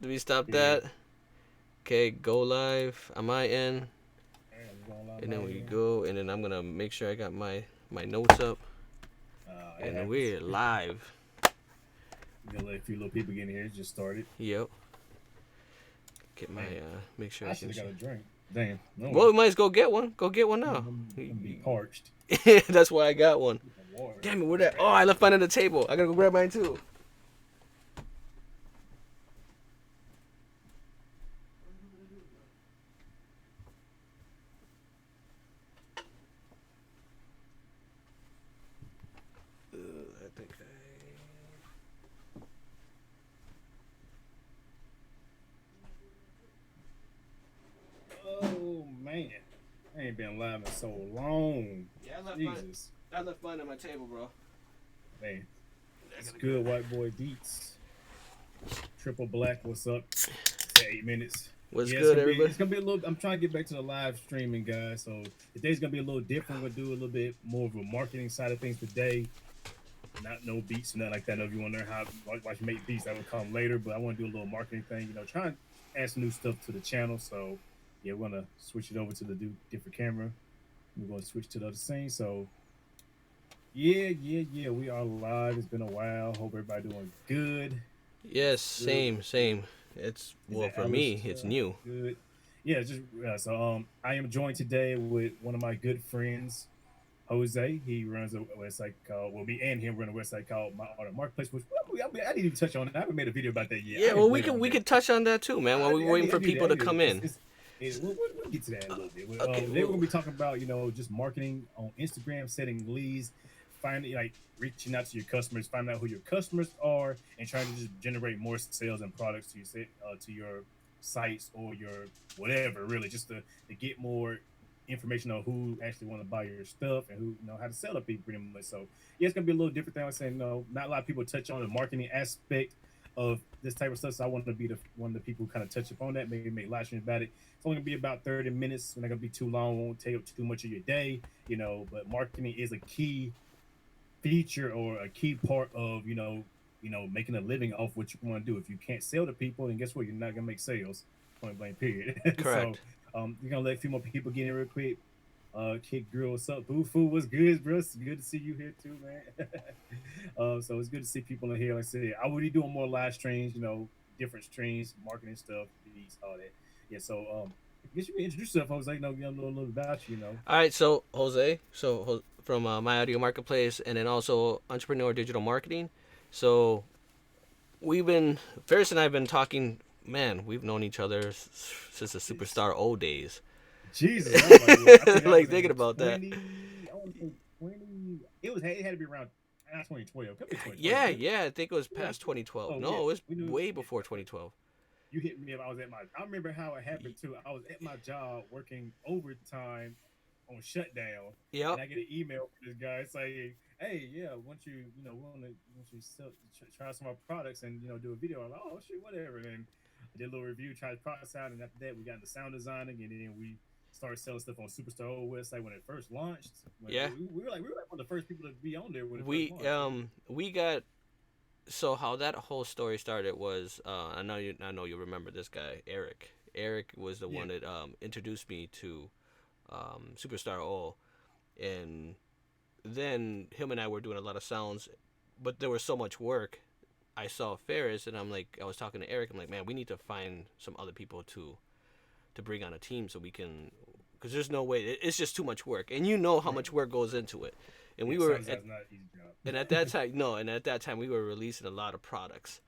Do we stop Yeah. that? Okay, go live on my end, I'm going on and my then we end. go, and then I'm gonna make sure I got my notes up, It and happens. we're live. We're gonna let a few little people get in here. It just started. Yep. Get my Dang. make sure I I should can. have got a drink. Damn. No Well, well. we might as go get one. Go get one now. I'm gonna be parched. That's why I got one. Get some water. Damn it, where Where's that? that Oh, I left mine on the table. I gotta go grab mine too. I think Oh man, I ain't been live in so long. Yeah, I left mine. Jesus, I left mine on my table, bro. man, I it's gotta go. good. White boy beats. Triple black. What's up? 8 minutes. What's Yeah, good, everybody? it's gonna be a little. I'm trying to get back to the live streaming, guys. So today's gonna be a little different. We'll do a little bit more of a marketing side of things today. Not no beats or nothing like that. I know if you want to learn how watch make beats, that will come later. But I want to do a little marketing thing. Try and add some new stuff to the channel. So yeah, we're gonna switch it over to the different camera. We're gonna switch to the other scene. So yeah. We are live. It's been a while. Hope everybody doing good. Yes, It's good. same. It's Is well that for Alice? me, it's new. Good. Yeah, just I am joined today with one of my good friends, Jose. He runs a website called me and him run a website called My Art Marketplace. Which I didn't even touch on it. I haven't made a video about that yet. Yeah, I need well, to wait on we that. could touch on that too, man. While we waiting I for need that. people to come in. We'll get to that in a little bit. Okay, Today we're gonna be talking about just marketing on Instagram, setting leads, finding like reaching out to your customers, finding out who your customers are, and trying to just generate more sales and products to your sites or your whatever. Really, just to get more information on who actually want to buy your stuff and who how to sell to people pretty much. So yeah, it's gonna be a little different thing. I was saying no, not a lot of people touch on the marketing aspect of this type of stuff. So I want to be the one of the people who kind of touch upon that, maybe make live streams about it. It's only gonna be about 30 minutes. We're not gonna be too long, won't take up too much of your day, but marketing is a key feature or a key part of, making a living off what you want to do. If you can't sell to people, then guess what? You're not gonna make sales. Point blank period. So correct. you're gonna let a few more people get in real quick. Kid Girl, what's up? Boo Foo, what's good, bro? It's good to see you here too, man. So it's good to see people in here. Like I said, I will be doing more live streams, different streams, marketing stuff, beats, all that. Yeah. So I guess you can introduce yourself. I was like, get know a little about you. All right, so Jose, from My Audio Marketplace, and then also Entrepreneur Digital Marketing. So we've been Ferris and I have been talking. Man, we've known each other since the Jeez. Superstar O days. Jesus, I'm like, I think that Like was thinking in about that. 20. I want to say 20. It had to be around not 2012. Could be 2012. Yeah, yeah, I think it was Yeah. past 2012. Oh yeah, No, it was we knew. way Yeah, before 2012. you hit me up. I was at my. I remember how it happened too. I was at my job working overtime on shutdown, and Yep. I get an email from this guy saying, "Hey, yeah, once you once you try some of our products and do a video." I'm like, "Oh shit, whatever." And I did a little review, tried the products out, and after that, we got into sound designing, and then we started selling stuff on Superstar old website when it first launched. When Yeah. we were like one of the first people to be on there when it first We launched. So we got so how that whole story started was I know you remember this guy Eric. Eric was the yeah, one that introduced me to Superstar O, and then him and I were doing a lot of sounds, but there was so much work. I saw Ferris, and I was talking to Eric. I'm like, man, we need to find some other people to bring on a team so we can, because there's no way it's just too much work, and you know how right. much work goes into it. And Yeah, we were sound at design's not an easy and job. at that time no, and at that time we were releasing a lot of products.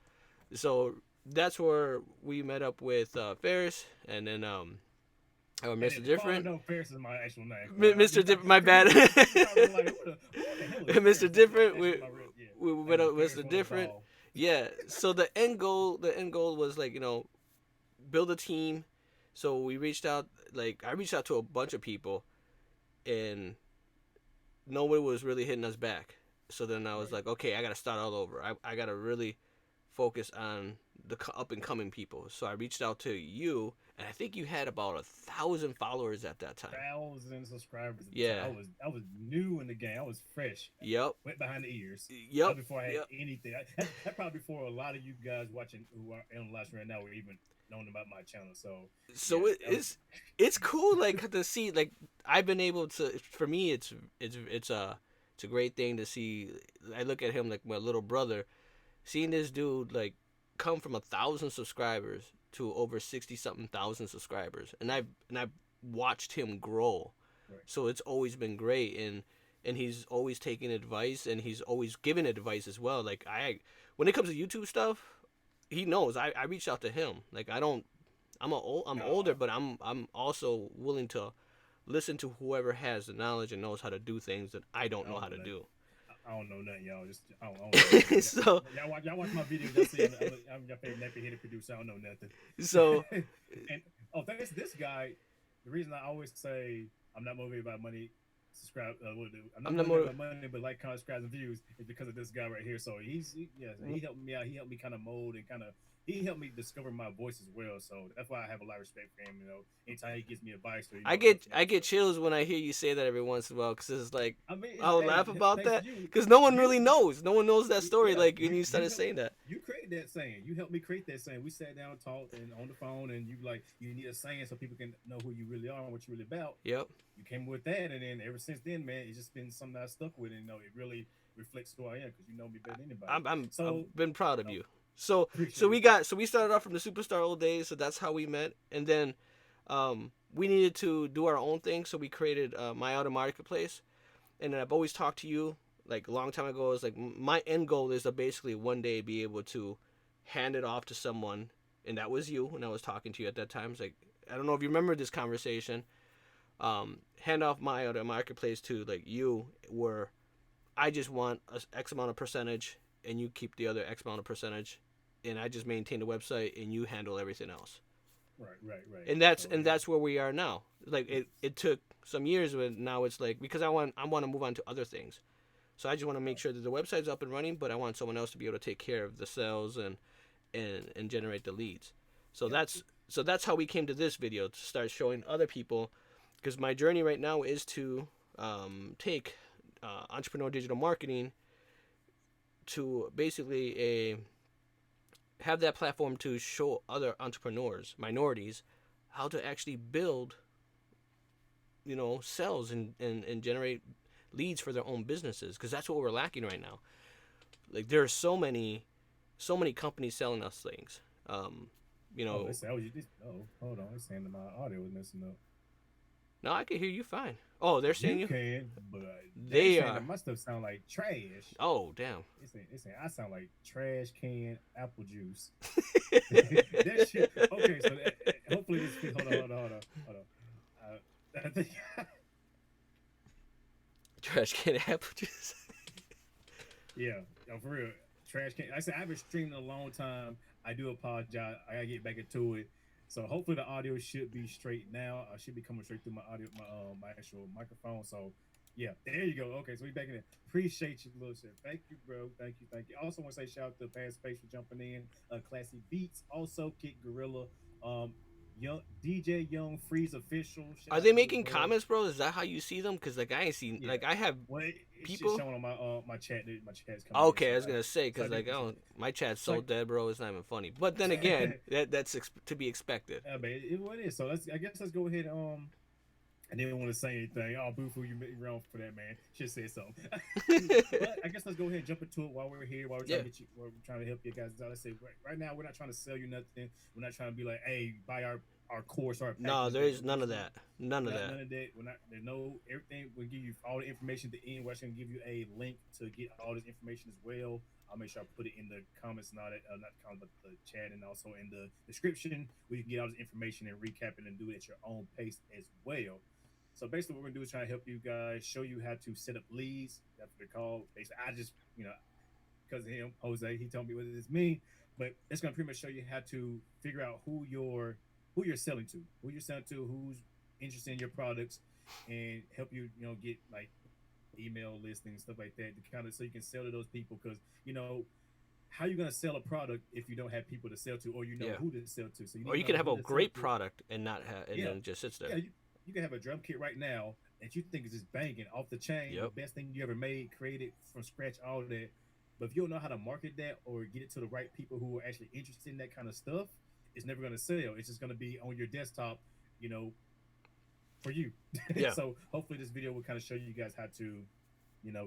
So that's where we met up with Ferris, and then And Mr. then Father Different. No Ferris is my actual name. Mr. Different, my bad. You probably like, who the hell is Mr. Ferris? That's Different, actually my real, yeah. we Like met the up with Ferris Mr. one of us Different. all. Yeah. So the end goal was like build a team. So we reached out, like I reached out to a bunch of people, and nobody was really hitting us back. So then I was Right. like, okay, I got to start all over. I got to really focus on the up and coming people. So I reached out to you, and I think you had about 1,000 followers at that time. 1,000 subscribers at the time. Yeah. I was new in the game. I was fresh, Yep. went behind the ears. That Yep. was before I had Yep. anything. That probably before a lot of you guys watching who are on the live stream right now were even known about my channel. So yeah, So that was it's cool like to see like I've been able to for me it's a great thing to see. I look at him like my little brother, seeing this dude like come from 1,000 subscribers to over 60 something thousand subscribers, and I've watched him grow. right. So it's always been great, and he's always taking advice, and he's always giving advice as well. Like when it comes to YouTube stuff, he knows I reached out to him. Like I don't I'm older, No, but I'm also willing to listen to whoever has the knowledge and knows how to do things that I don't I know don't how know to nothing. do. I don't know nothing, y'all. Just I don't know nothing. so Y'all watch my videos. Y'all see I'm your favorite nappy headed producer. I don't know so nothing. And thanks to this guy, the reason I always say I'm not motivated by money, subscribe. I'm not I'm not motivated more. by money, but like, comment, subscribe, and views is because of this guy right here. So he helped me out. He helped me kind of mold and kind of he helped me discover my voice as well. So that's why I have a lot of respect for him. Anytime he gives me advice or helps me I out. get So chills when I hear you say that every once in a while because it's like I mean, I'll hey, laugh about thanks to that you, because no one really you knows. No one knows that story. yeah, Like when you you started helped saying that. you create that saying. You helped me create that saying. We sat down, talked, and on the phone, and you like you need a saying so people can know who you really are and what you're really about. Yep. You came with that, and then ever since then, man, it's just been something that I stuck with, and it really reflects who I am because you know me better than anybody. So, I've been proud of no, you. So appreciate it. we started off from the superstar old days. So that's how we met, and then we needed to do our own thing. So we created my auto marketplace, and I've always talked to you like a long time ago. Is like my end goal is to basically one day be able to hand it off to someone, and that was you when I was talking to you at that time. It's like I don't know if you remember this conversation. Hand off my auto marketplace to like you, where I just want a X amount of percentage, and you keep the other X amount of percentage, and I just maintain the website, and you handle everything else. Right. And So that's where we are now. Like it took some years, but now it's like because I want to move on to other things. So I just want to make right, sure that the website's up and running, but I want someone else to be able to take care of the sales and generate the leads. So yep, that's how we came to this video to start showing other people, because my journey right now is to take entrepreneur digital marketing to basically a have that platform to show other entrepreneurs, minorities, how to actually build, sales and generate leads for their own businesses, because that's what we're lacking right now. Like there are so many companies selling us things. You Oh, know, it's I was just hold on. It's saying that my audio was messing up. now I can hear you fine. Oh, they're saying You you. can, but they They saying that are. my stuff sound like trash. Oh, damn. It's saying I sound like trash can apple juice. That shit. Okay, so hopefully this. Hold on. I think, Trash can apple juice. yeah, for real. Trash can. Like I said I've been streaming a long time. I do apologize. I gotta get back into it. So hopefully the audio should be straight now. I should be coming straight through my audio, my actual microphone. So yeah, there you go. Okay, so we back in it. Appreciate you, little shit. Thank you, bro. Thank you. I also want to say shout out to Past Space for jumping in. Classy Beats, also Kick Gorilla, Young DJ Young Freeze official. Shout Are out they to you as making well. comments, bro? Is that how you see them? Because like I ain't seen, Yeah. like I have Well, it's just people. showing on my chat. My chat's coming in, Okay, I was gonna say so I because do like I appreciate don't, it. my chat's So so dead, bro. It's not even funny. But then again, that's to be expected. but what it is. So I guess let's go ahead. I didn't want to say anything. Oh, boo you made me wrong for that, man. Should say something. But I guess let's go ahead and jump into it while we're here, while we're trying Yeah. to while we're trying to help you guys out. Let's say right now we're not trying to sell you nothing. We're not trying to be like, hey, buy our course or our No, packages. there is none of that. None of that. None of that. We're not. There's no everything. We'll give you all the information at the end. We're actually gonna give you a link to get all this information as well. I'll make sure I put it in the comments, not the comments, but the chat, and also in the description, where you can get all this information and recap it and do it at your own pace as well. So basically, what we're gonna do is try to help you guys, show you how to set up leads. That's what they're called. Basically, I just because of him, Jose, he told me what this mean. But it's gonna pretty much show you how to figure out who you're selling to, who's interested in your products, and help you, get like email listings, stuff like that, to kind of so you can sell to those people. Because how are you gonna sell a product if you don't have people to sell to, or you know Yeah. who to sell to? So you Or need you to can know have who a to sell great to. product and not have, and Yeah, then it just sits yeah. there. You can have a drum kit right now that you think is just banging off the chain, the Yep. best thing you ever made, created from scratch, all that. But if you don't know how to market that or get it to the right people who are actually interested in that kind of stuff, it's never going to sell. It's just going to be on your desktop, you know, for you. Yeah. So hopefully this video will kind of show you guys how to,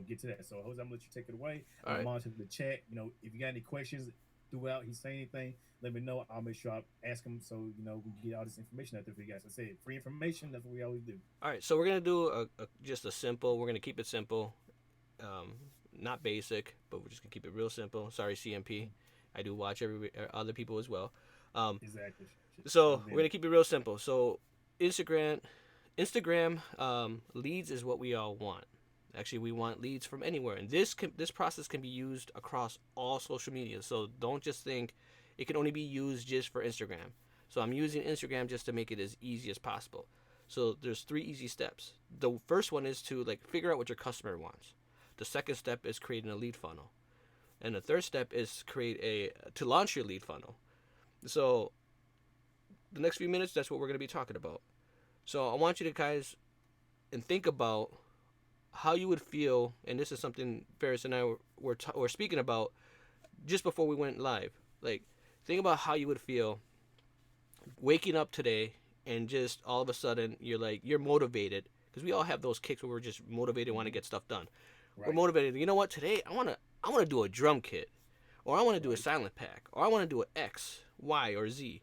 get to that. So Jose, I'm gonna let you take it away. I'm All gonna right. monitor the chat. If you got any questions throughout, he's saying anything, let me know. I'll make sure I ask him so we can get all this information out there for you guys. I said free information. That's what we always do. All right. So we're gonna do just a simple. We're gonna keep it simple, not basic, but we're just gonna keep it real simple. Sorry, CMP. I do watch every other people as well. Um, Exactly. so Jump we're in. gonna keep it real simple. So Instagram, leads is what we all want. Actually, we want leads from anywhere, and this process can be used across all social media. So don't just think it can only be used just for Instagram. So I'm using Instagram just to make it as easy as possible. So there's three easy steps. The first one is to like figure out what your customer wants. The second step is creating a lead funnel, and the third step is to launch your lead funnel. So the next few minutes, that's what we're going to be talking about. So I want you to guys and think about how you would feel, and this is something Ferris and I were speaking about just before we went live. Like, think about how you would feel waking up today and just all of a sudden you're motivated because we all have those kicks where we're just motivated, want to Mhm. get stuff done. We're Right. motivated. You know what? Today I want to do a drum kit, or I want to do a Right. silent pack, or I want to do an X, Y, or Z.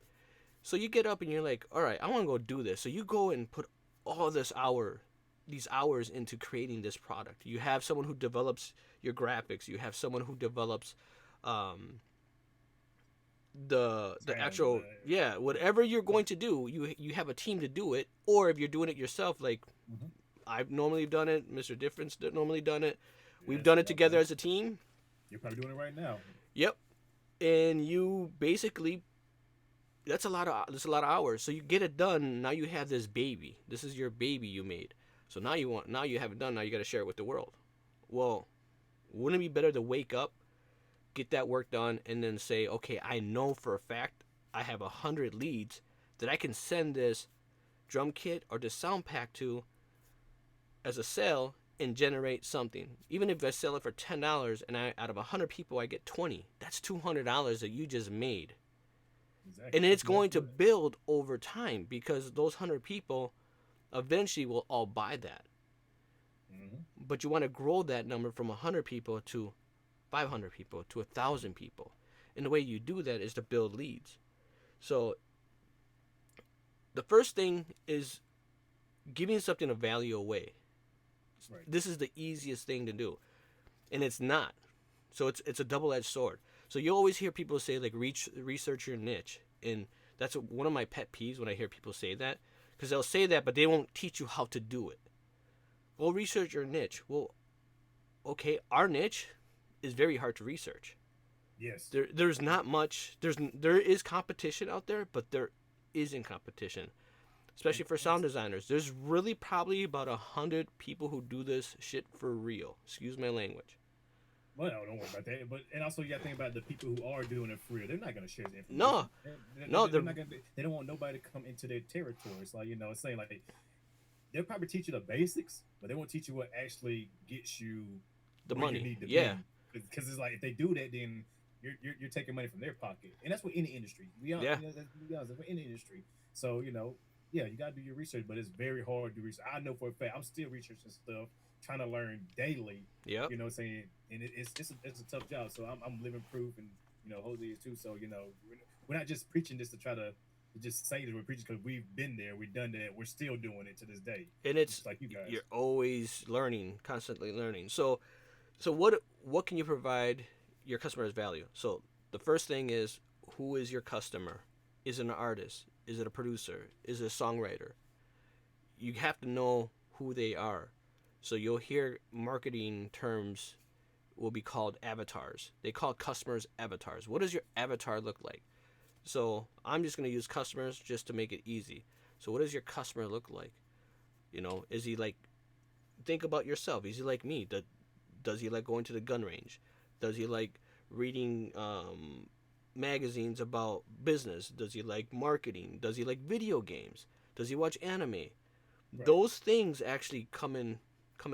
So you get up and you're like, all right, I want to go do this. So you go and put all these hours into creating this product. You have someone who develops your graphics. You have someone who develops um, the Sounds. actual, yeah, whatever you're going to do. You have a team to do it, or if you're doing it yourself, like Mhm. I've normally done it, Mr. Difference normally done it. We've Yes. done it Yep. together Yep. as a team. You're probably doing it right now. Yep, and you basically that's a lot of hours. So you get it done. Now you have this baby. This is your baby you made. So now you have it done. Now you got to share it with the world. Well, wouldn't it be better to wake up, get that work done, and then say, okay, I know for a fact I have 100 leads that I can send this drum kit or this sound pack to as a sale and generate something. Even if I sell it for $10 and out of 100 people I get 20, that's $200 that you just made. Exactly. And it's That's going to good. build over time because those 100 people eventually will all buy that. Hmm. But you want to grow that number from 100 people to 500 people to 1,000 people. And the way you do that is to build leads. So the first thing is giving something of value away. Right. This is the easiest thing to do, and it's not. So it's a double-edged sword. So you always hear people say like research your niche, and that's one of my pet peeves when I hear people say that, because they'll say that but they won't teach you how to do it. Well, research your niche. Well, okay, our niche is very hard to research. Yes. There's not much. There is competition out there, but there isn't competition, And, especially for and sound designers. There's really probably about 100 people who do this shit for real. Excuse my language. well, don't worry about that. But and also you got to think about the people who are doing it for real. They're not going to share the No, information. no, They're the not going. They don't want nobody to come into their territory. It's like it's saying like they'll probably teach you the basics, but they won't teach you what actually gets you the where you money. need to Yeah, be. Because it's like if they do that, then you're taking money from their pocket, and that's what any industry. We are, yeah, that's, be honest, for any industry. So yeah, you gotta do your research, but it's very hard to do research. I know for a fact. I'm still researching stuff, trying to learn daily. yep. Saying, and it's a tough job. So I'm living proof, and Jose is too. So we're not just preaching this to try to just say that we're preaching because we've been there, we've done that, we're still doing it to this day, And it's just like you guys. you're always learning, constantly learning. So what can you provide your customers value? So the first thing is, who is your customer? Is it an artist? Is it a producer? Is it a songwriter? You have to know who they are. So you'll hear marketing terms will be called avatars. They call customers avatars. What does your avatar look like? So I'm just going to use customers just to make it easy. So what does your customer look like? Is he like, think about yourself. Is he like me? Does he like going to the gun range? Does he like reading magazines about business? Does he like marketing? Does he like video games? Does he watch anime? Right. Those things actually come in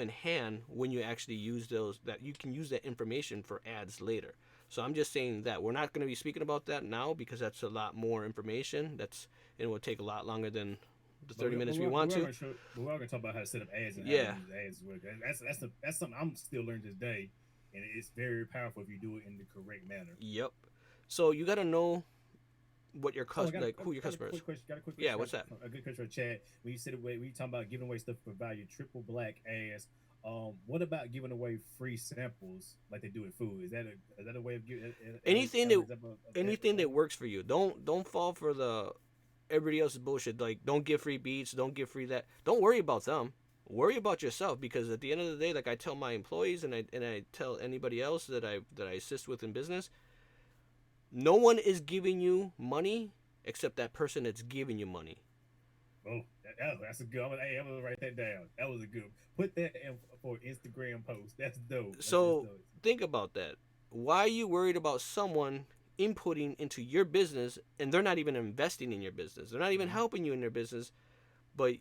hand when you actually use those, that you can use that information for ads later. So I'm just saying that we're not going to be speaking about that now because that's a lot more information. It will take a lot longer than the But 30 minutes we want to. we are gonna talk about how to set up ads and how to Yeah. use ads as well. That's something I'm still learning this day, and it's very powerful if you do it in the correct manner. Yep. So you got to know what your Oh, I got a, like who your got a customer is. quick question. Got a quick Yeah, question. what's that? A good question for chat. When you said away, when you talking about giving away stuff for value, triple black ass. What about giving away free samples like they do with food? Is that a way of giving? Anything An that example of anything that advertising? works for you. Don't fall for the everybody else's bullshit. Like, don't give free beats, don't give free that. Don't worry about them. Worry about yourself, because at the end of the day, like I tell my employees and I tell anybody else that I assist with in business, no one is giving you money except that person that's giving you money. Oh, that's a good. I'm gonna write that down. That was a good. Put that in for Instagram post. That's dope. That's So dope. think about that. Why are you worried about someone inputting into your business and they're not even investing in your business? They're not even Mm-hmm. helping you in their business, but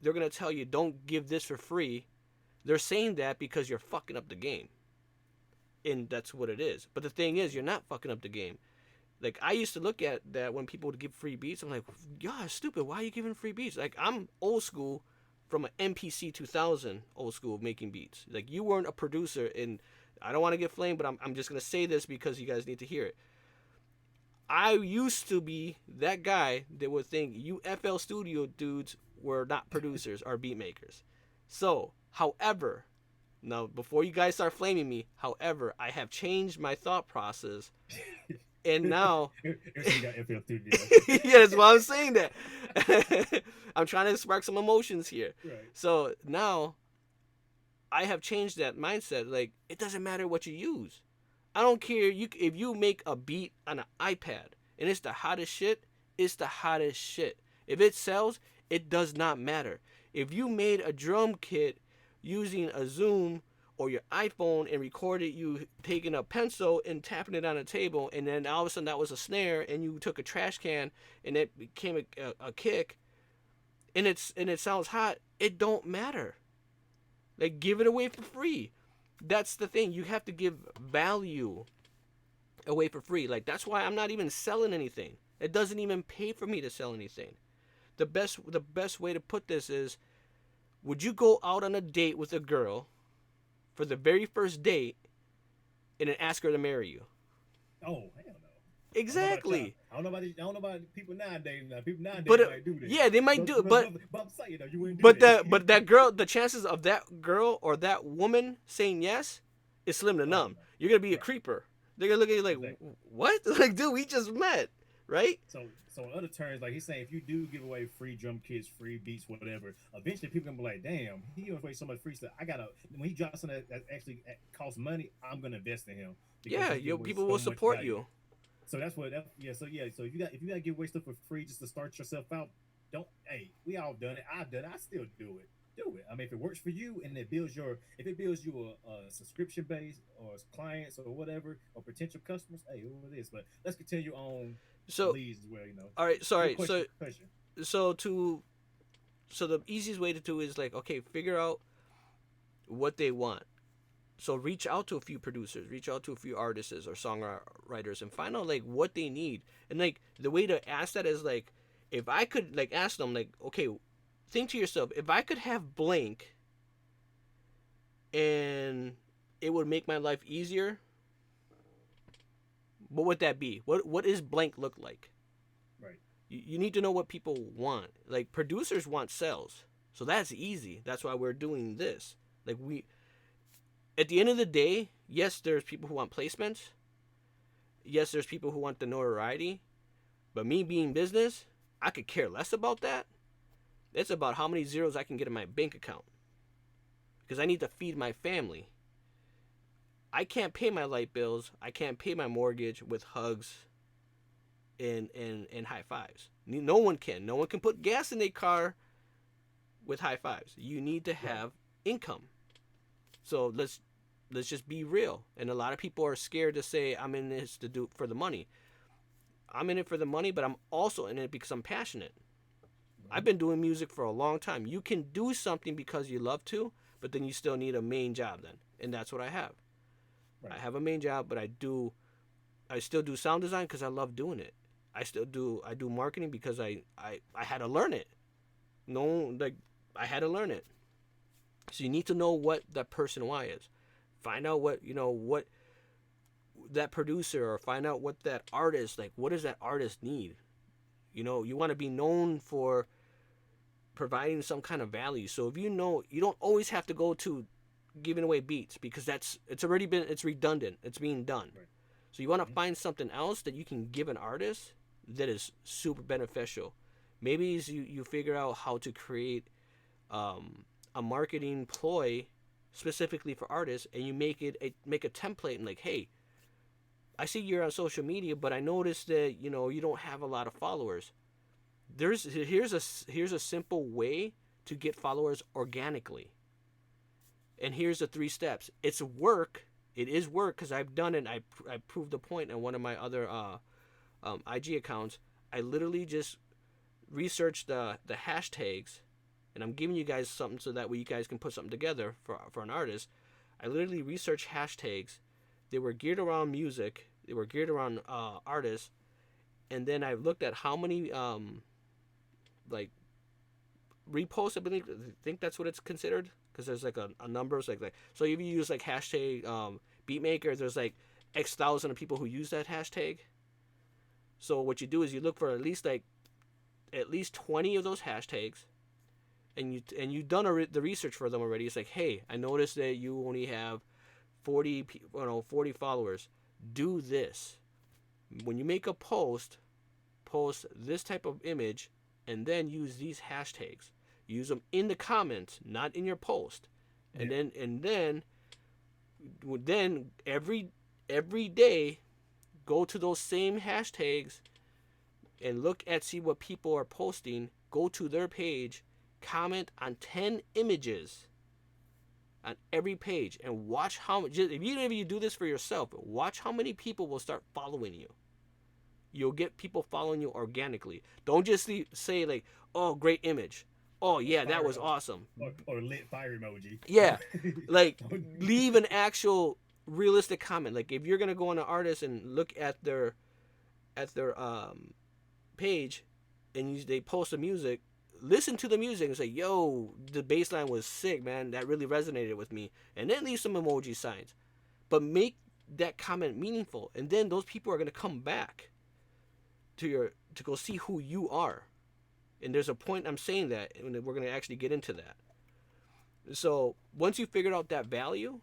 they're gonna tell you don't give this for free. They're saying that because you're fucking up the game, and that's what it is. But the thing is, you're not fucking up the game. Like, I used to look at that when people would give free beats. I'm like, y'all stupid. Why are you giving free beats? Like, I'm old school from an MPC 2000 old school making beats. Like, you weren't a producer, and I don't want to get flamed, but I'm just gonna say this because you guys need to hear it. I used to be that guy that would think you FL Studio dudes were not producers or beat makers. So, however, now before you guys start flaming me, however, I have changed my thought process, and now Everybody got FL Studio. yeah, that's why I'm saying that. I'm trying to spark some emotions here. Right. So now I have changed that mindset. Like, it doesn't matter what you use. I don't care if you make a beat on an iPad and it's the hottest shit, it's the hottest shit. If it sells, it does not matter. If you made a drum kit using a Zoom or your iPhone and recorded you taking a pencil and tapping it on a table, and then all of a sudden that was a snare, and you took a trash can and it became a kick, and it sounds hot, it don't matter. Like, give it away for free. That's the thing. You have to give value away for free. Like, that's why I'm not even selling anything. It doesn't even pay for me to sell anything. The best way to put this is, would you go out on a date with a girl for the very first date and then ask her to marry you? Oh, hell no. I don't know about y'all. Exactly. I don't know about people nowadays. Now, people nowadays But might do that. yeah, they might do it, But I'm saying though, you wouldn't do but that. that girl, the chances of that girl or that woman saying yes is slim to Oh none. no. You're gonna be a Right. creeper. They're gonna look at you like, Exactly. what? Like, dude, we just met, right? So in other terms, like he's saying, if you do give away free drum kits, free beats, whatever, eventually people gonna be like, "Damn, he gives away so much free stuff. I gotta when he drops something that actually costs money, I'm gonna invest in him because Yeah, he's giving away people so will much support value." you. So that's what that yeah. So yeah. So if you got to give away stuff for free just to start yourself out, don't. Hey, we all done it. I've done it. I still do it. Do it. I mean, if it works for you and if it builds you a subscription base or clients or whatever or potential customers, hey, who it is. But let's continue on So, leads as well. You know, all right, good sorry. question. Question. So to so the easiest way to do is, like, okay, figure out what they want. So reach out to a few producers, reach out to a few artists or songwriters, and find out like what they need. And like the way to ask that is like, if I could like ask them like, okay, think to yourself, if I could have blank and it would make my life easier, what would that be? What is blank look like? Right. You need to know what people want. Like, producers want sales, so that's easy. That's why we're doing this. Like, we at the end of the day, yes, there's people who want placements. Yes, there's people who want the notoriety. But me being business, I could care less about that. It's about how many zeros I can get in my bank account. Because I need to feed my family. I can't pay my light bills. I can't pay my mortgage with hugs and high fives. No one can. No one can put gas in their car with high fives. You need to Right. have income. So let's let's just be real. And a lot of people are scared to say I'm in this to do for the money. I'm in it for the money, but I'm also in it because I'm passionate. I've Hmm. been doing music for a long time. You can do something because you love to, but then you still need a main job then. And that's what I have. I Right. have a main job, but I still do sound design because I love doing it. I do marketing because I had to learn it. No, like I had to learn it. So you need to know what that person why is. Find out what, what that producer, or find out what that artist, like what does that artist need? You want to be known for providing some kind of value. So if you don't always have to go to giving away beats because it's redundant. It's being done. Right. So you want to Hmm. find something else that you can give an artist that is super beneficial. Maybe you figure out how to create a marketing ploy specifically for artists, and you make a template and like, hey, I see you're on social media, but I noticed that you don't have a lot of followers. Here's a simple way to get followers organically, and here's the three steps. It's work. It is work because I've done it. I proved the point in one of my other IG accounts. I literally just researched the hashtags, and I'm giving you guys something so that way you guys can put something together for an artist. I literally researched hashtags. They were geared around music. They were geared around artists, and then I looked at how many like reposts. I think that's what it's considered because there's like a numbers like so if you use like hashtag beatmaker, there's like X thousand of people who use that hashtag. So what you do is you look for at least 20 of those hashtags, and you've done the research for them already. It's like, hey, I noticed that you only have 40 followers. Do this when you make a post this type of image, and then use these hashtags. Use them in the comments, not in your post. And Yeah. then every day go to those same hashtags and see what people are posting. Go to their page, comment on 10 images on every page, and watch how much. Even if you do this for yourself, watch how many people will start following you. You'll get people following you organically. Don't just say like, "Oh, great image." "Oh Or yeah, that fire was awesome." or lit fire emoji. Yeah, like Don't- leave an actual realistic comment. Like if you're gonna go on an artist and look at their page, and they post the music, listen to the music and say, "Yo, the bass line was sick, man. That really resonated with me." And then leave some emoji signs, but make that comment meaningful, and then those people are gonna come back to go see who you are. And there's a point I'm saying that, and we're gonna actually get into that. So once you figured out that value,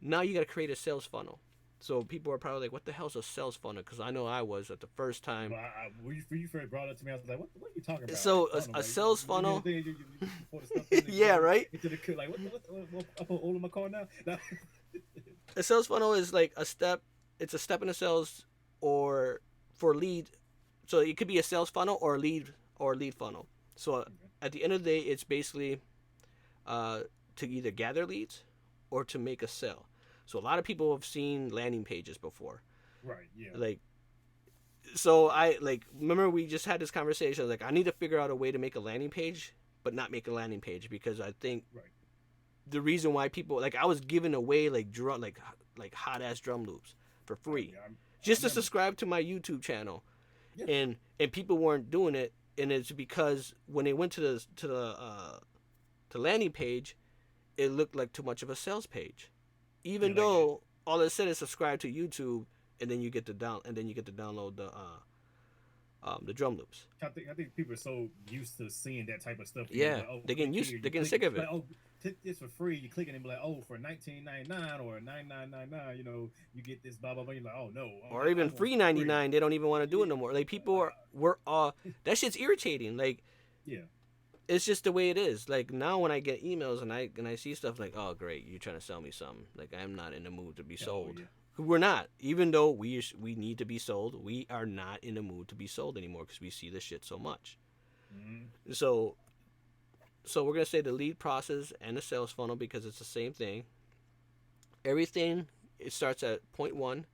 now you got to create a sales funnel. So people are probably like, "What the hell's a sales funnel?" Because I know I was at the first time. Well, when you first brought it to me, I was like, "What are you talking about? Like So funnel? a Like sales you mean the funnel, thing you pour the stuff in and yeah, go right. into the like what I put oil in my car now?" No. A sales funnel is like a step. It's a step in a sales or for lead. So it could be a sales funnel or lead funnel. So Okay. at the end of the day, it's basically uh, to either gather leads or to make a sale. So a lot of people have seen landing pages before. Right. Yeah. Like, so I like remember we just had this conversation. Like, I need to figure out a way to make a landing page, but not make a landing page because I think Right. the reason why people like I was giving away like hot ass drum loops for free Yeah. I just to remember. subscribe to my YouTube channel, Yeah. and people weren't doing it, and it's because when they went to landing page, it looked like too much of a sales page, Yeah. even Like it. though all it said is subscribe to YouTube, and then you get to download the drum loops. I think people are so used to seeing that type of stuff. You know, Yeah, like oh, they're click here, they're you getting click sick of like it. oh, click this for free. You click it and be like oh, for 19.99 or 99.99, you get this blah blah blah. You're like oh no, Or even I want free some free. 99, they don't even want to do Yeah, it no more. Like people like are that shit's irritating. Like yeah, it's just the way it is. Like now when I get emails and I see stuff like, "Oh great, you're trying to sell me something." Like I'm not in the mood to be oh sold. yeah, We're not. Even though we need to be sold, we are not in the mood to be sold anymore because we see this shit so much. mm-hmm. So we're gonna say the lead process and the sales funnel because it's the same thing. Everything, it starts at point one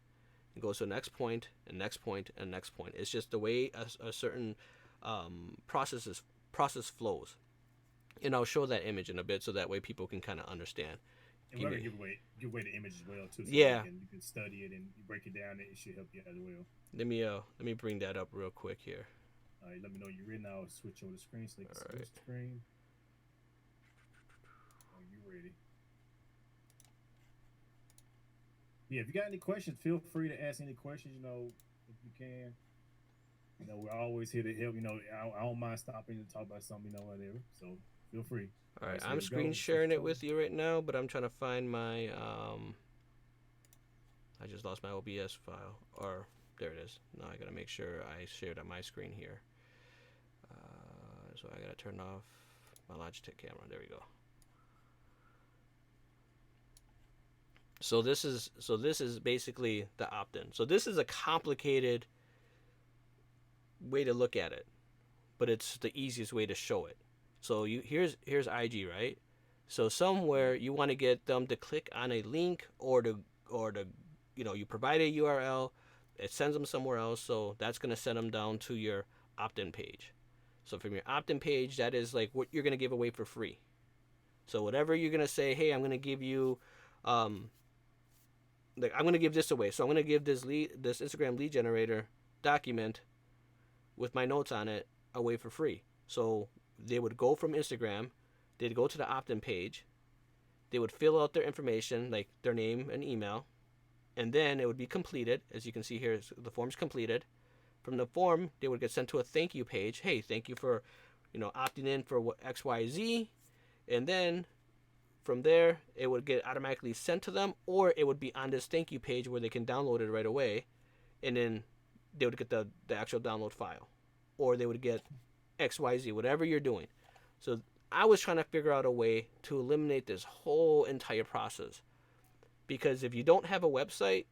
and goes to the next point and next point and next point. It's just the way a certain process flows. And I'll show that image in a bit so that way people can kind of understand. And Give we're gonna me, give away the image as well too, so yeah. you can study it and you break it down. It should help you as well. Let me bring that up real quick here. All right, let me know you're ready. Now I'll switch over the screen so they can All see right. the screen. Are you ready? Yeah, if you got any questions, feel free to ask any questions. If you can. We're always here to help. I don't mind stopping to talk about something. Whatever. So feel free. All All right, right, so here I'm we go. screen sharing it with you right now, but I'm trying to find my I just lost my OBS file. Or there it is. Now I gotta make sure I share it on my screen here. So I gotta turn off my Logitech camera. There we go. So this is basically the opt-in. So this is a complicated way to look at it, but it's the easiest way to show it. So here's IG, right? So somewhere you want to get them to click on a link or to you provide a URL, it sends them somewhere else. So that's gonna send them down to your opt-in page. So from your opt-in page, that is like what you're gonna give away for free. So whatever you're gonna say, hey, I'm gonna give you, like I'm gonna give this away. So I'm gonna give this Instagram lead generator document with my notes on it away for free. So they would go from Instagram, they'd go to the opt-in page, they would fill out their information, like their name and email, and then it would be completed. As you can see here, the form's completed. From the form, they would get sent to a thank you page. Hey, thank you for, opting in for what XYZ, and then from there, it would get automatically sent to them, or it would be on this thank you page where they can download it right away, and then they would get the actual download file, or they would get XYZ, whatever you're doing. So I was trying to figure out a way to eliminate this whole entire process, because if you don't have a website,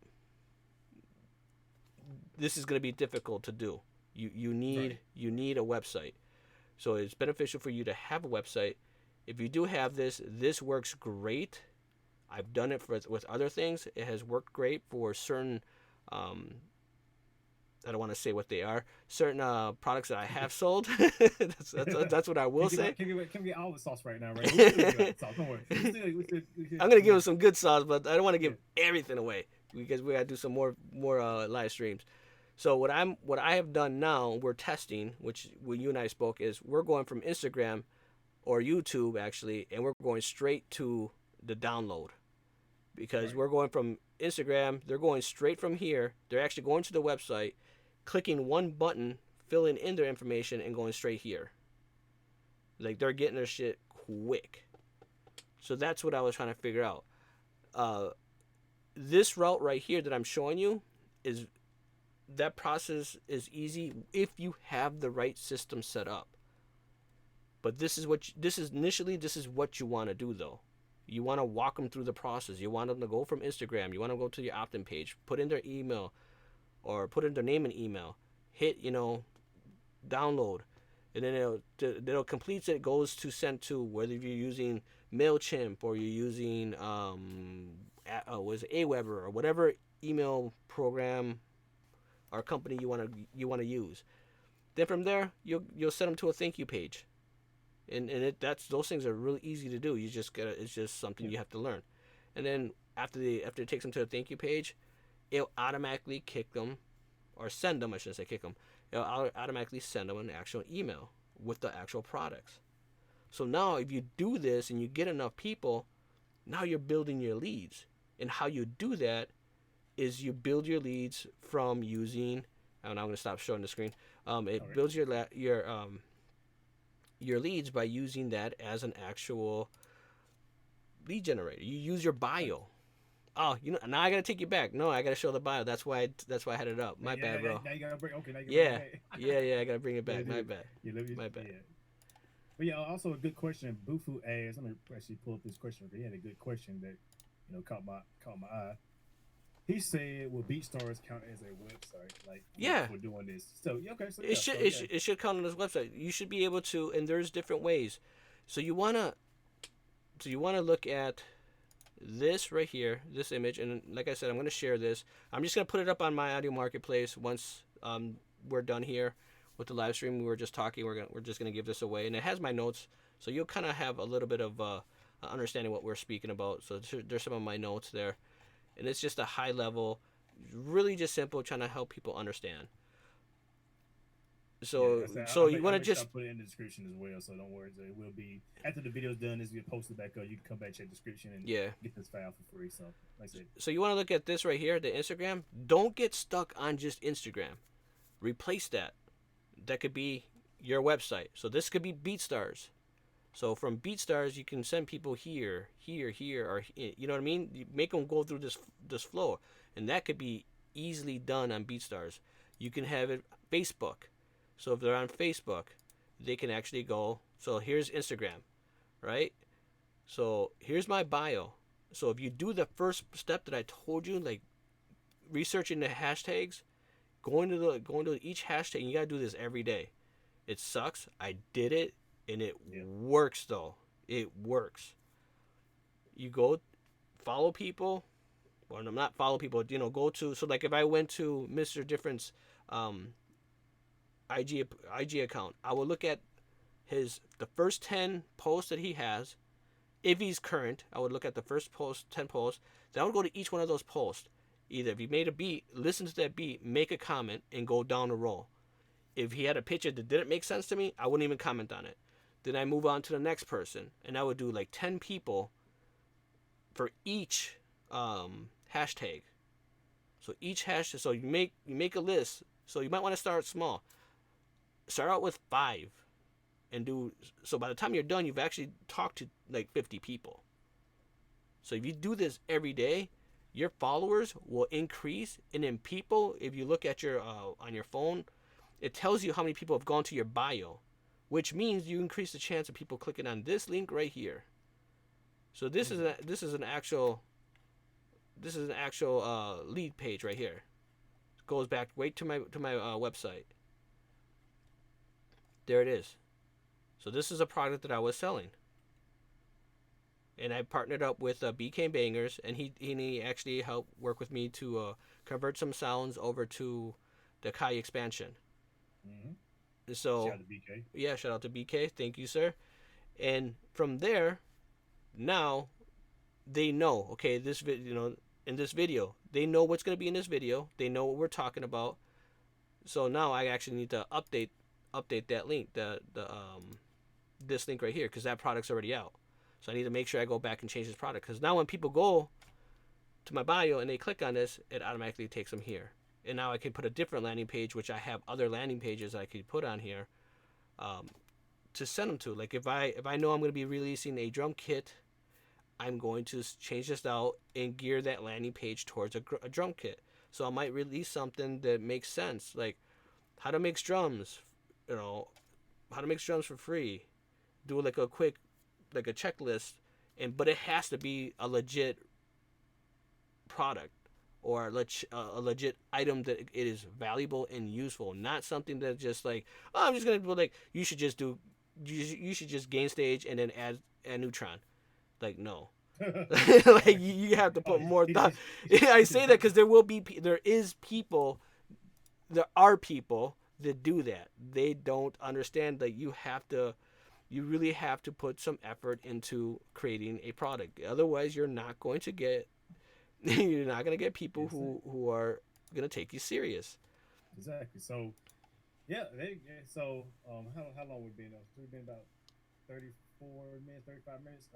this is going to be difficult to do. You Right. need a website. So it's beneficial for you to have a website. If you do have this, this works great. I've done it with other things. It has worked great for certain. I don't want to say what they are. Certain products that I have sold. That's what I will say. Can we get all the sauce right now, right? We still get all the sauce. Don't worry. I'm gonna give them some good sauce, but I don't want to Yeah. give everything away because we gotta do some more live streams. So what I have done now, we're testing, which when you and I spoke, is we're going from Instagram or YouTube actually, and we're going straight to the download, because Right. we're going from Instagram. They're going straight from here. They're actually going to the website, clicking one button, filling in their information, and going straight here. Like they're getting their shit quick. So that's what I was trying to figure out. Uh, this route right here that I'm showing you is that process is easy if you have the right system set up. But this is this is what you want to do though. You want to walk them through the process. You want them to go from Instagram. You want to go to your opt-in page, put in their email, or put in their name and email. Hit download, and then it'll complete it. Goes to send to whether you're using Mailchimp or you're using was it Aweber or whatever email program or company you want to use. Then from there you'll send them to a thank you page, and that's those things are really easy to do. It's just something Yeah. you have to learn, and then after it takes them to the thank you page, it'll automatically kick them or send them. I shouldn't say kick them. It'll automatically send them an actual email with the actual products. So now if you do this and you get enough people, now you're building your leads. And how you do that is you build your leads from using. And I'm going to stop showing the screen. It All right. builds your leads by using that as an actual lead generator. You use your bio. Oh, now I gotta take you back. No, I gotta show the bio. That's why I had it up. My bad, bro. Now you gotta bring. Okay, now you gotta Yeah, bring it back. yeah. I gotta bring it Yeah, back. My dude. bad. Yeah, let me, My bad. yeah. But yeah, also a good question. Bufu asked. Let me actually pull up this question. He had a good question that caught my eye. He said, "Will BeatStars count as a website, like Yeah. for doing this?" So yeah, okay, so It yeah, should so it yeah, should, it should count on this website. You should be able to, and there's different ways. So you wanna look at this right here, this image, and like I said, I'm gonna share this. I'm just gonna put it up on my audio marketplace once we're done here with the live stream. We were just talking. We're just gonna give this away, and it has my notes, so you'll kind of have a little bit of understanding what we're speaking about. So there's some of my notes there, and it's just a high level, really just simple, trying to help people understand. Yeah, So like I said, so you I'll want to make sure I just put it in the description as well. So don't worry. So it will be after the video's done. This will get posted back up. You can come back, check the description, and yeah. get this file for free. So like I said, So you want to look at this right here, the Instagram. Don't get stuck on just Instagram. Replace that. That could be your website. So this could be BeatStars. So from BeatStars, you can send people here, here, here, or you know what I mean. You make them go through this flow, and that could be easily done on BeatStars. You can have it Facebook. So if they're on Facebook, they can actually go. So here's Instagram, right? So here's my bio. So if you do the first step that I told you, like researching the hashtags, going to each hashtag, and you gotta do this every day. It sucks. I did it, and it yeah, works though. It works. You go follow people. Well, I'm not follow people. You know, go to so like if I went to Mr. Different's um, IG account, I will look at the first 10 posts that he has. If he's current, I would look at the first 10 posts. Then I would go to each one of those posts. Either if he made a beat, listen to that beat, make a comment, and go down the roll. If he had a picture that didn't make sense to me, I wouldn't even comment on it. Then I move on to the next person, and I would do like 10 people for each hashtag. So each hashtag, so you make a list. So you might want to start small. Start out with 5, and do so. By the time you're done, you've actually talked to like 50 people. So if you do this every day, your followers will increase, and then people, if you look at your on your phone, it tells you how many people have gone to your bio, which means you increase the chance of people clicking on this link right here. So this is an actual lead page right here. It goes back right to my website. There it is. So this is a product that I was selling, and I partnered up with BK Bangers, and he actually helped work with me to convert some sounds over to the Kai expansion. mm-hmm. Shout So out to BK. yeah, shout out to BK, thank you, sir. And from there, now they know. Okay, in this video, they know what's gonna be in this video. They know what we're talking about. So now I actually need to update that link, the this link right here, because that product's already out. So I need to make sure I go back and change this product, because now when people go to my bio and they click on this, it automatically takes them here. And now I can put a different landing page, which I have other landing pages I could put on here um, to send them to. Like if I know I'm going to be releasing a drum kit, I'm going to change this out and gear that landing page towards a drum kit. So I might release something that makes sense, like how to mix drums, you know, how to mix drums for free. Do like a quick, like a checklist, and but it has to be a legit product or a legit item that it is valuable and useful, not something that just like, oh, I'm just gonna do like you should just gain stage and then add neutron. Like no, like you have to Oh, put more thought. I say that because there are people that do that. They don't understand that you really have to put some effort into creating a product. Otherwise, you're not gonna get people yes, sir. who are gonna take you serious. Exactly. So yeah, so how long we've been? We've been about 34 minutes, 35 minutes.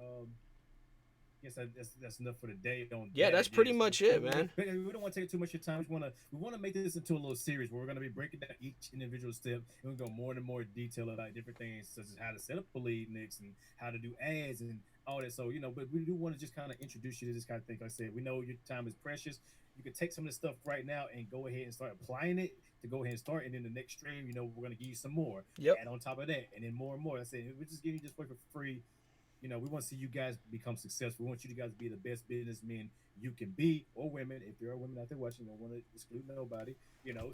Guess that's enough for the day on Yeah, that. I that's pretty guess much it, man. we don't want to take too much of your time. We want to make this into a little series where we're going to be breaking down each individual step, and we go more and more detail about different things such as how to set up a lead mix and how to do ads and all that. So but we do want to just kind of introduce you to this kind of thing. Like I said, we know your time is precious. You can take some of this stuff right now and go ahead and start applying it to go ahead and start. And then the next stream, we're going to give you some more. Yep. Add on top of that, and then more and more. I said we're just giving you this work for free. We want to see you guys become successful. We want you guys to be the best businessmen you can be, or women, if there are women out there watching, don't want to exclude nobody,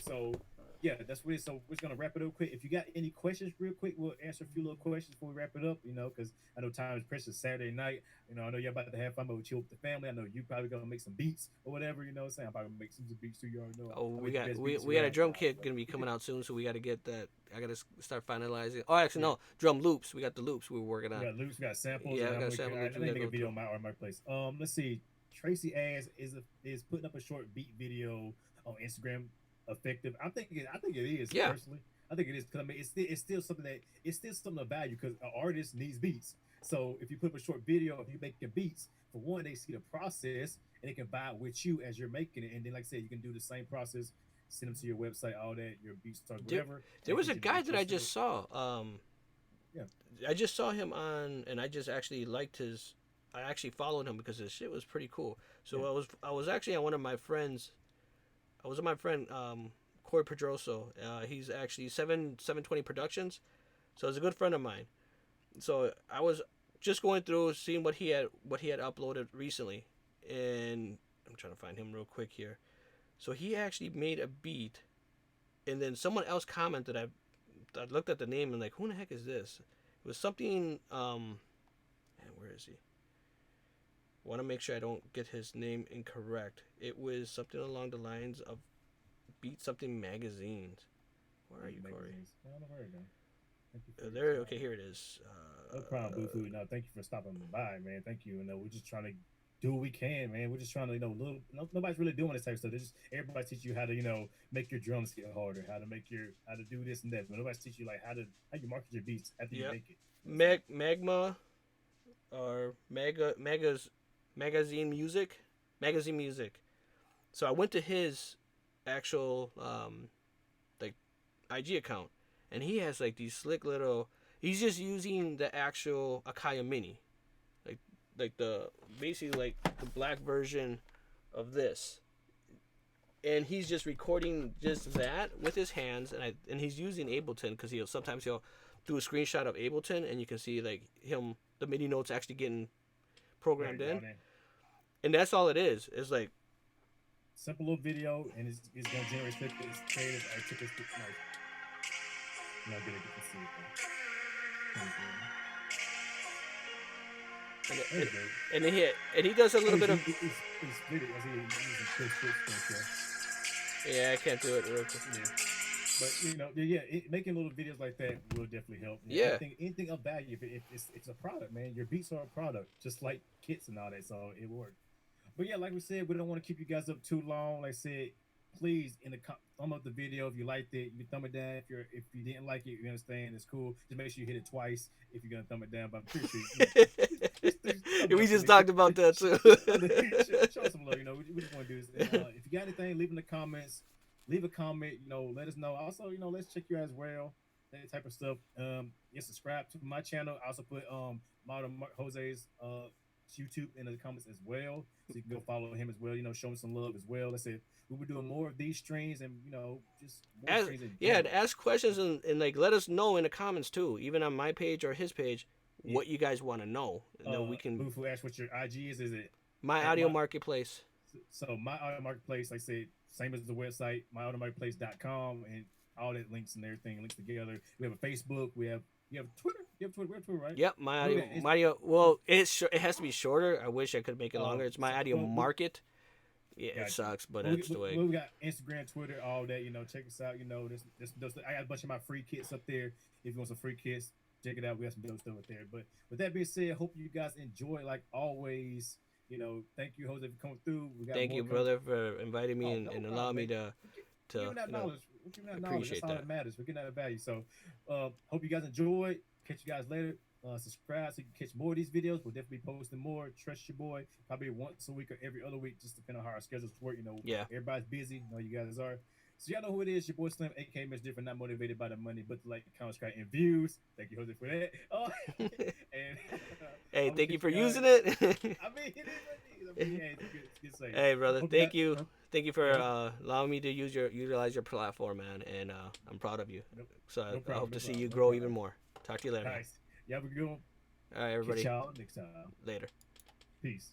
So yeah, that's what it is. So we're just gonna wrap it up quick. If you got any questions, real quick, we'll answer a few little questions before we wrap it up. Because I know time is precious. Saturday night, I know you're about to have fun, but we chill with the family. I know you probably gonna make some beats or whatever. What I'm saying, I'm probably gonna make some beats too. You already know Oh, I we make the got best we beats we got a around. drum kit So gonna be coming out soon, so we got to get that. I gotta start finalizing. Oh, actually, yeah, no, drum loops. We got the loops we were working we on. got loops, we got samples, Yeah, and we I'm got like, sample loops I we need to gotta make a go video through. on my place. Let's see. Tracy Ass is putting up a short beat video on Instagram. Effective. I think it is Yeah, personally. I think it is because I mean it's still something of value because an artist needs beats. So if you put up a short video, if you making beats, for one, they see the process and they can buy it with you as you're making it. And then, like I said, you can do the same process, send them to your website, all that, your beat stars, there whatever, and there they was can a guy generate that your I just sales. saw. Yeah, I just saw him on, and I just actually liked his. I actually followed him because his shit was pretty cool. yeah. So I was actually on one of my friends. I was with my friend Corey Pedroso. He's actually 720 Productions. So he's a good friend of mine. So I was just going through seeing what he had uploaded recently, and I'm trying to find him real quick here. So he actually made a beat, and then someone else commented. I looked at the name and like, who the heck is this? It was something. Man, where is he? I want to make sure I don't get his name incorrect. It was something along the lines of Beat Something Magazines. Where are you, Corey? Magazines. I don't know where to go. Thank you for your There. Okay, time. here it is. No problem, Boo Food. No, thank you for stopping by, man. Thank you. We're just trying to do what we can, man. We're just trying to, nobody's really doing this type of stuff. They're just everybody's teaching you how to, make your drums hit harder, how to do this and that. But nobody's teaching you like how you market your beats after you Yep. make it. You know what I'm saying? Magma or magazine music, magazine music. So I went to his actual like IG account, and he has like these slick little. He's just using the actual Akaya Mini, like the basically like the black version of this, and he's just recording just that with his hands, and he's using Ableton because he'll do a screenshot of Ableton, and you can see like him the MIDI notes actually getting Right, programmed in, brought in. and that's all it is. It's like Simple little video, and it's gonna generate it's creative, artistic, nice. Get it, get to see it. and There you go. he does a little bit of It's video. I see it using Chris yeah. I can't do it real quick. Yeah. But yeah, making little videos like that will definitely help. Yeah, Anything of value. If it's a product, man. Your beats are a product, just like kits and all that. So it works. But yeah, like we said, we don't want to keep you guys up too long. Like I said, please thumb up the video if you liked it. You can thumb it down if you didn't like it. You understand? It's cool. Just make sure you hit it twice if you're gonna thumb it down. But I'm pretty sure we just talked about that too. show us some love. We just want to do this. And, if you got anything, leave in the comments. Leave a comment. Let us know. Also, let's check you as well. That type of stuff. Yeah, subscribe to my channel. I also put Modern Jose's YouTube in the comments as well, so you can go follow him as well. Show him some love as well. Let's say we'll be doing more of these streams, and just more streams in Yeah, general. to ask questions and like let us know in the comments too, even on my page or his page, Yeah. what you guys want to know. And then we can. Boofu asked what your IG is. Is it My at audio my marketplace. so my audio marketplace? Like I said, same as the website, myaudiomarketplace.com, and all that links and everything links together. We have a Facebook. We have Twitter. You have Twitter. We have Twitter, right? Yep, my audio. Well, it has to be shorter. I wish I could make it longer. It's my audio well, market. Yeah, it gotcha. sucks, but Well, that's the way. we got Instagram, Twitter, all that. Check us out. I got a bunch of my free kits up there. If you want some free kits, check it out. We got some dope stuff up there. But with that being said, hope you guys enjoy. Like always, thank you, Jose, for coming through. We got Thank more you, coming. brother, for inviting me No and problem, allowing me man. to Giving that knowledge. We're giving that knowledge. That's appreciate all that matters. We're getting that value. So, hope you guys enjoyed. Catch you guys later. Subscribe so you can catch more of these videos. We'll definitely be posting more. Trust your boy. Probably once a week or every other week, just depending on how our schedules work. Yeah. Everybody's busy. You guys are. So y'all know who it is. Your boy Slim, aka Mr. Different, not motivated by the money, but the like, comment, subscribe, and views. Thank you, Jose, for that. And Hey, thank you for guys. using it. I mean, it is what it is. I mean, hey, it's good Hey, brother, hope thank that- you. Thank you for Yeah. allowing me to utilize your platform, man, and I'm proud of you. So I problem, hope no to see problem, you no grow problem. even more. Talk to you later. Man. Nice. Y'all have a good one. All right, everybody. Catch y'all next time. Later. Peace.